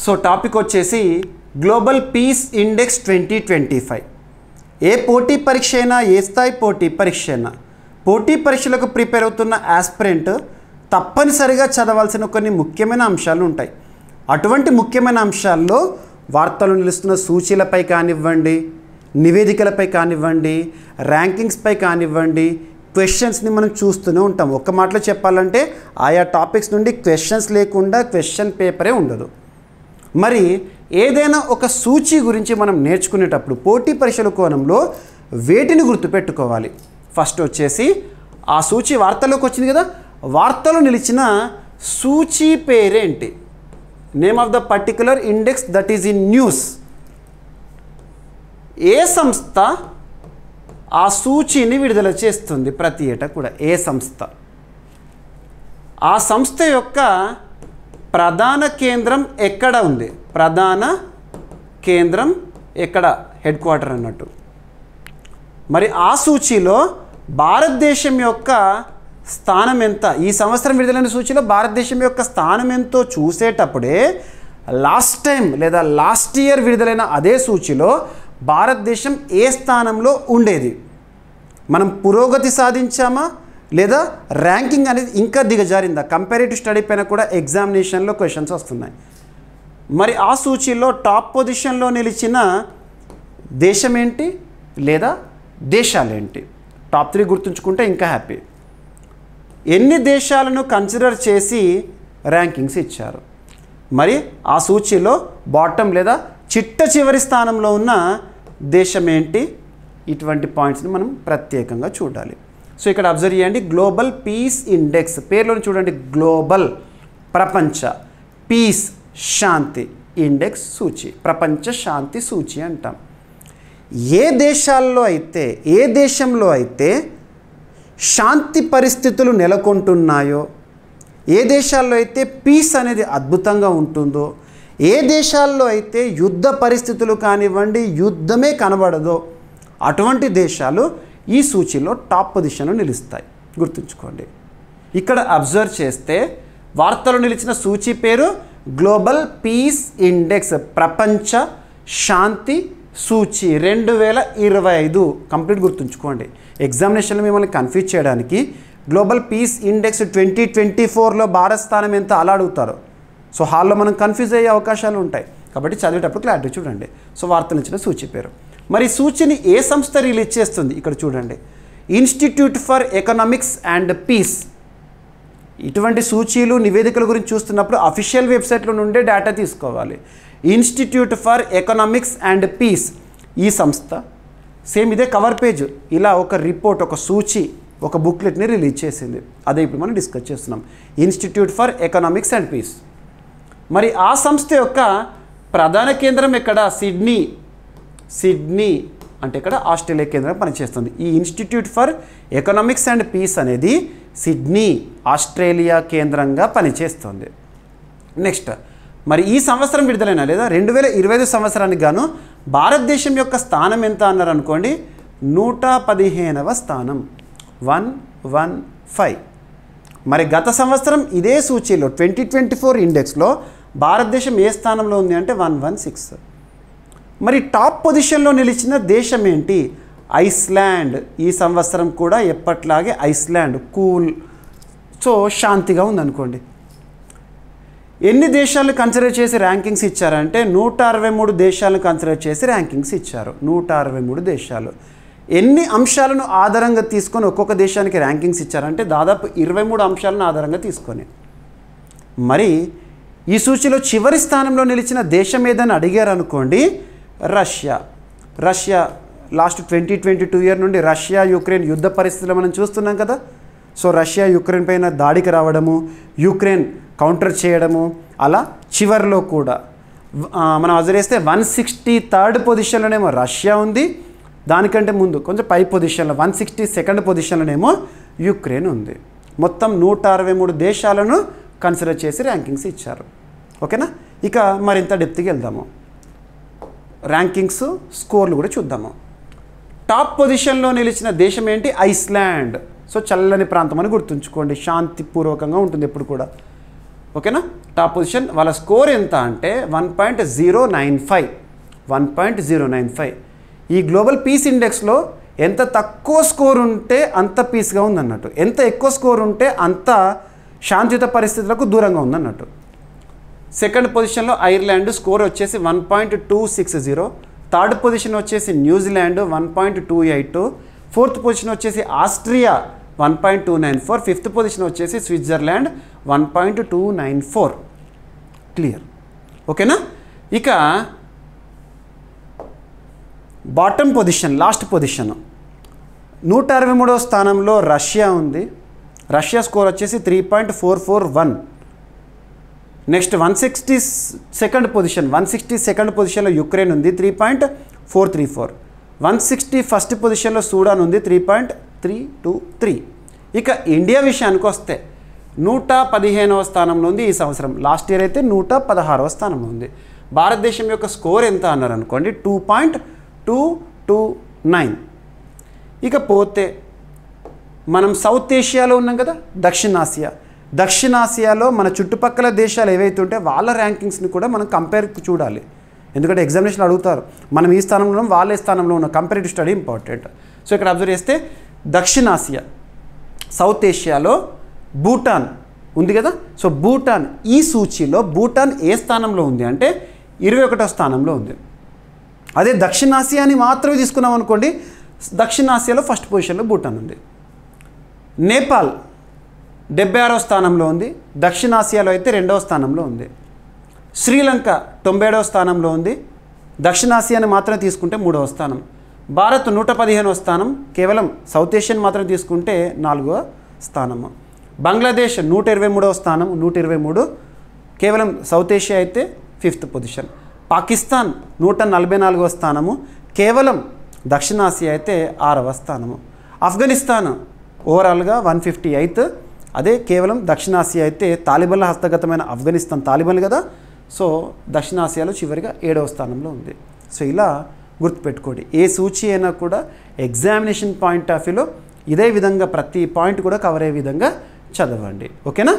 So topic వచ్చేసి global peace index 2025. ఏ పోటీ పరీక్ష అయినా, ఏ స్థాయి పోటీ పరీక్ష అయినా, పోటీ పరీక్షలకు ప్రిపేర్ అవుతున్న ఆస్పిరెంట్ తప్పనిసరిగా చదవాల్సిన కొన్ని ముఖ్యమైన అంశాలు ఉంటాయి. అటువంటి ముఖ్యమైన అంశాల్లో వార్తలు నిలుస్తున్న సూచీలపై కానివ్వండి, నివేదికలపై కానివ్వండి, ర్యాంకింగ్స్పై కానివ్వండి, క్వశ్చన్స్ని మనం చూస్తూనే ఉంటాం. ఒక్క మాటలో చెప్పాలంటే ఆయా టాపిక్స్ నుండి క్వశ్చన్స్ లేకుండా క్వశ్చన్ పేపరే ఉండదు. మరి ఏదైనా ఒక సూచీ గురించి మనం నేర్చుకునేటప్పుడు పోటీ పరీక్షల కోణంలో వేటిని గుర్తుపెట్టుకోవాలి? ఫస్ట్ వచ్చేసి ఆ సూచీ వార్తల్లోకి వచ్చింది కదా, వార్తలో నిలిచిన సూచీ పేరేంటి? Name of the particular index that is in news. ఏ సంస్థ ఆ సూచీని విడుదల చేస్తుంది ప్రతి ఏటా కూడా? ఏ సంస్థ? ఆ సంస్థ యొక్క ప్రధాన కేంద్రం ఎక్కడ ఉంది? ప్రధాన కేంద్రం ఎక్కడ? హెడ్ క్వార్టర్ అన్నట్టు. మరి ఆ సూచీలో భారతదేశం యొక్క స్థానం ఎంత? ఈ సంవత్సరం విడుదలైన సూచీలో భారతదేశం యొక్క స్థానం ఎంతో చూసేటప్పుడే లాస్ట్ టైం లేదా లాస్ట్ ఇయర్ విడుదలైన అదే సూచీలో భారతదేశం ఏ స్థానంలో ఉండేది? మనం పురోగతి సాధించామా లేదా ర్యాంకింగ్ అనేది ఇంకా దిగజారిందా? కంపారిటివ్ స్టడీ పైన కూడా ఎగ్జామినేషన్లో క్వశ్చన్స్ వస్తున్నాయి. మరి ఆ సూచీలో టాప్ పొజిషన్లో నిలిచిన దేశం ఏంటి లేదా దేశాలేంటి? టాప్ 3 గుర్తుంచుకుంటే ఇంకా హ్యాపీ. ఎన్ని దేశాలను కన్సిడర్ చేసి ర్యాంకింగ్స్ ఇచ్చారు? మరి ఆ సూచీలో బాటమ్ లేదా చిట్ట చివరి స్థానంలో ఉన్న దేశం ఏంటి? ఇటువంటి పాయింట్స్ని మనం ప్రత్యేకంగా చూడాలి. సో ఇక్కడ అబ్జర్వ్ చేయండి, గ్లోబల్ పీస్ ఇండెక్స్ పేరులోని చూడండి, గ్లోబల్ ప్రపంచ, పీస్ శాంతి, ఇండెక్స్ సూచి, ప్రపంచ శాంతి సూచి అంటాం. ఏ దేశంలో అయితే శాంతి పరిస్థితులు నెలకొంటున్నాయో, ఏ దేశాల్లో అయితే పీస్ అనేది అద్భుతంగా ఉంటుందో, ఏ దేశాల్లో అయితే యుద్ధ పరిస్థితులు కానివ్వండి, యుద్ధమే కనబడదో అటువంటి దేశాలు ఈ సూచీలో టాప్ పొజిషన్లో నిలుస్తాయి. గుర్తుంచుకోండి. ఇక్కడ అబ్జర్వ్ చేస్తే వార్తలో నిలిచిన సూచీ పేరు గ్లోబల్ పీస్ ఇండెక్స్, ప్రపంచ శాంతి సూచి 2025. కంప్లీట్ గుర్తుంచుకోండి. ఎగ్జామినేషన్లో మిమ్మల్ని కన్ఫ్యూజ్ చేయడానికి గ్లోబల్ పీస్ ఇండెక్స్ 2024లో భారత్ స్థానం ఎంత అలా అడుగుతారు. సో హాల్లో మనం కన్ఫ్యూజ్ అయ్యే అవకాశాలు ఉంటాయి. కాబట్టి చదివేటప్పుడు క్లారిటీ చూడండి. సో వార్తలు ఇచ్చిన సూచీ పేరు. మరి సూచీని ఏ సంస్థ రిలీజ్ చేస్తుంది? ఇక్కడ చూడండి, institute for economics and peace. ఇటువంటి సూచీలు నివేదికల గురించి చూస్తున్నప్పుడు అఫీషియల్ వెబ్సైట్లో నుండే డేటా తీసుకోవాలి. Institute for economics and peace ఈ సంస్థ సేమ్ ఇదే కవర్ పేజ్ ఇలా ఒక రిపోర్ట్, ఒక సూచీ, ఒక బుక్లెట్ని రిలీజ్ చేసింది. అదే ఇప్పుడు మనం డిస్కస్ చేస్తున్నాం, institute for economics and peace. మరి ఆ సంస్థ యొక్క ప్రధాన కేంద్రం ఎక్కడ? సిడ్నీ అంటే ఇక్కడ ఆస్ట్రేలియా కేంద్రం పనిచేస్తుంది. ఈ institute for economics and peace అనేది సిడ్నీ ఆస్ట్రేలియా కేంద్రంగా పనిచేస్తుంది. నెక్స్ట్, మరి ఈ సంవత్సరం విడుదలైన లేదా 2025 సంవత్సరానికి గాను భారతదేశం యొక్క స్థానం ఎంత అన్నారు అనుకోండి, 115వ స్థానం, 115. మరి గత సంవత్సరం ఇదే సూచీలో 2024 ఇండెక్స్లో భారతదేశం ఏ స్థానంలో ఉంది అంటే 116. మరి టాప్ పొజిషన్లో నిలిచిన దేశం ఏంటి? ఐస్లాండ్. ఈ సంవత్సరం కూడా ఎప్పట్లాగే ఐస్లాండ్ కూల్, సో శాంతిగా ఉందనుకోండి. ఎన్ని దేశాలను కన్సిడర్ చేసి ర్యాంకింగ్స్ ఇచ్చారంటే 163 దేశాలను కన్సిడర్ చేసి ర్యాంకింగ్స్ ఇచ్చారు. 163 దేశాలు. ఎన్ని అంశాలను ఆధారంగా తీసుకొని ఒక్కొక్క దేశానికి ర్యాంకింగ్స్ ఇచ్చారంటే దాదాపు 23 అంశాలను ఆధారంగా తీసుకొని. మరి ఈ సూచీలో చివరి స్థానంలో నిలిచిన దేశం ఏదని అడిగారు అనుకోండి, రష్యా. లాస్ట్ 2022 ఇయర్ నుండి రష్యా యుక్రెయిన్ యుద్ధ పరిస్థితులు మనం చూస్తున్నాం కదా. సో రష్యా యుక్రెయిన్ పైన దాడికి రావడము, యుక్రెయిన్ కౌంటర్ చేయడము, అలా చివరిలో కూడా మనం అబ్జర్వ్ చేస్తే 163rd పొజిషన్లోనేమో రష్యా ఉంది, దానికంటే ముందు కొంచెం పై పొజిషన్లో 162nd పొజిషన్లోనేమో యుక్రెయిన్ ఉంది. మొత్తం 163 దేశాలను కన్సిడర్ చేసి ర్యాంకింగ్స్ ఇచ్చారు. ఓకేనా? ఇక మరింత డెప్త్కి వెళ్దాము, ర్యాంకింగ్స్ స్కోర్లు కూడా చూద్దాము. టాప్ పొజిషన్లో నిలిచిన దేశం ఏంటి? ఐస్లాండ్. సో చల్లని ప్రాంతం అని గుర్తుంచుకోండి, శాంతిపూర్వకంగా ఉంటుంది ఎప్పుడు కూడా. ఓకేనా. టాప్ పొజిషన్ వాళ్ళ స్కోర్ ఎంత అంటే 1.095. ఈ గ్లోబల్ పీస్ ఇండెక్స్లో ఎంత తక్కువ స్కోర్ ఉంటే అంత పీస్గా ఉందన్నట్టు, ఎంత ఎక్కువ స్కోర్ ఉంటే అంత శాంతియుత పరిస్థితులకు దూరంగా ఉందన్నట్టు. సెకండ్ పొజిషన్లో ఐర్లాండ్ స్కోర్ వచ్చేసి 1.260. థర్డ్ పొజిషన్ వచ్చేసి న్యూజిలాండ్ 1.282. ఫోర్త్ పొజిషన్ వచ్చేసి ఆస్ట్రియా 1.294. ఫిఫ్త్ పొజిషన్ వచ్చేసి స్విట్జర్లాండ్ 1.294. క్లియర్, ఓకేనా. ఇక బాటమ్ పొజిషన్, లాస్ట్ పొజిషన్ 163వ స్థానంలో రష్యా ఉంది. రష్యా స్కోర్ వచ్చేసి 3.441. నెక్స్ట్ 162nd పొజిషన్లో యుక్రెయిన్ ఉంది 3.434. 161st పొజిషన్లో సూడాన్ ఉంది 3.323. ఇక ఇండియా విషయానికి వస్తే 115వ స్థానంలో ఉంది ఈ సంవత్సరం. లాస్ట్ ఇయర్ అయితే 116వ స్థానంలో ఉంది. భారతదేశం యొక్క స్కోర్ ఎంత అన్నారు అనుకోండి, 2.229. ఇకపోతే మనం సౌత్ ఏషియాలో ఉన్నాం కదా, దక్షిణాసియాలో మన చుట్టుపక్కల దేశాలు ఏవైతే ఉంటే వాళ్ళ ర్యాంకింగ్స్ని కూడా మనం కంపేర్ చూడాలి. ఎందుకంటే ఎగ్జామినేషన్ అడుగుతారు, మనం ఈ స్థానంలో ఉన్నాం, వాళ్ళే స్థానంలో ఉన్న కంపారిటివ్ స్టడీ ఇంపార్టెంట్. సో ఇక్కడ అబ్జర్వ్ చేస్తే దక్షిణాసియా, సౌత్ ఏషియాలో భూటాన్ ఉంది కదా. సో భూటాన్, ఈ సూచీలో భూటాన్ ఏ స్థానంలో ఉంది అంటే 21వ స్థానంలో ఉంది. అదే దక్షిణాసియాని మాత్రమే తీసుకున్నాం అనుకోండి, దక్షిణాసియాలో ఫస్ట్ పొజిషన్లో భూటాన్ ఉంది. నేపాల్ 76వ స్థానంలో ఉంది, దక్షిణాసియాలో అయితే 2వ స్థానంలో ఉంది. శ్రీలంక 97వ స్థానంలో ఉంది, దక్షిణాసియాని మాత్రమే తీసుకుంటే 3వ స్థానం. భారత్ 115వ స్థానం, కేవలం సౌత్ ఏషియన్ మాత్రం తీసుకుంటే 4వ స్థానము. బంగ్లాదేశ్ 123వ స్థానం, 123, కేవలం సౌత్ ఏషియా అయితే 5th పొజిషన్. పాకిస్తాన్ 144వ స్థానము, కేవలం దక్షిణాసియా అయితే 6వ స్థానము. ఆఫ్ఘనిస్తాన్ ఓవరాల్గా 158, అదే కేవలం దక్షిణాసియా అయితే తాలిబాన్ల హస్తగతమైన ఆఫ్ఘనిస్తాన్ తాలిబాన్లు కదా. సో దక్షిణాసియాలో చివరిగా 7వ స్థానంలో ఉంది. సో ఇలా గుర్తుపెట్టుకోండి, ఏ సూచి అయినా కూడా ఎగ్జామినేషన్ పాయింట్ ఆఫ్ వ్యూలో ఇదే విధంగా ప్రతి పాయింట్ కూడా కవర్ అయ్యే విధంగా చదవండి. ఓకేనా.